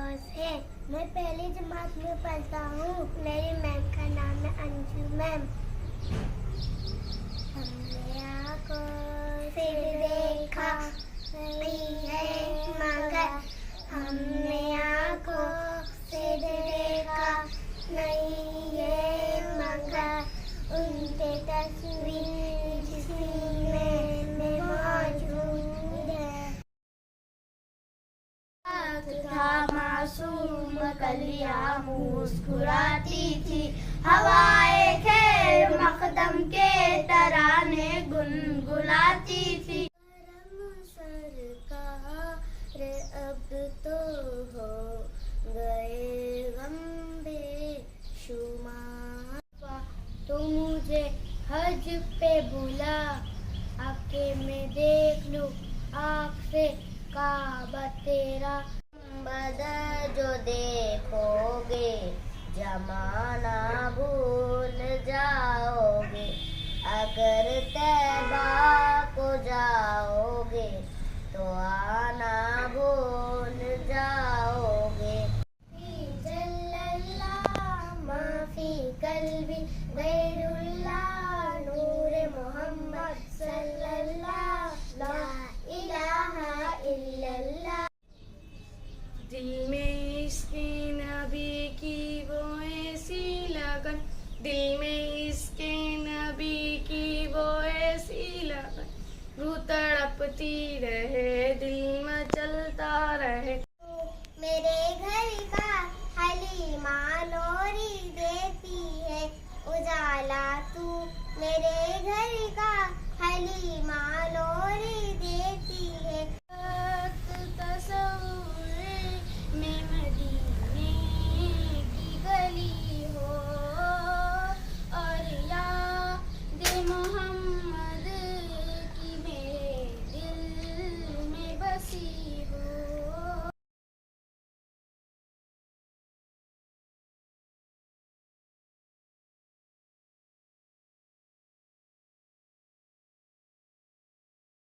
फिरदौस है। मैं पहली जमात में पढ़ता हूँ। मेरी मैम का नाम है अंजू मैम। हमने आँखों से देखा नहीं है मगर, हमने आँखों से देखा नहीं है मगर, उनके तस्वीर जिस्म में मौजूद है। था मासूम कलियां मुस्कुराती थी, हवाएं खैर मकदम के तराने गुनगुनाती थी। करम सरकार अब तो हो गए गम बेशुमार, तो मुझे हज पे बुला आके मैं देख लूं आँख से काबा तेरा। बदल जो देखोगे जमाना भूल जाओगे, अगर तैबा को जाओगे तो आना भूल जाओगे। जल्लल्लाह माफी कल्बी गैरुल्लाह नूर मोहम्मद सल्लल्लाह ला इलाहा इल्लल्लाह। दिल में इसके नबी की वो ऐसी लगन, दिल में इसके नबी की वो ऐसी लगन, रूह तड़पती रहे दिल में चलता रहे। मेरे घर का हलीमा लोरी देती है उजाला, तू मेरे घर का हलीमा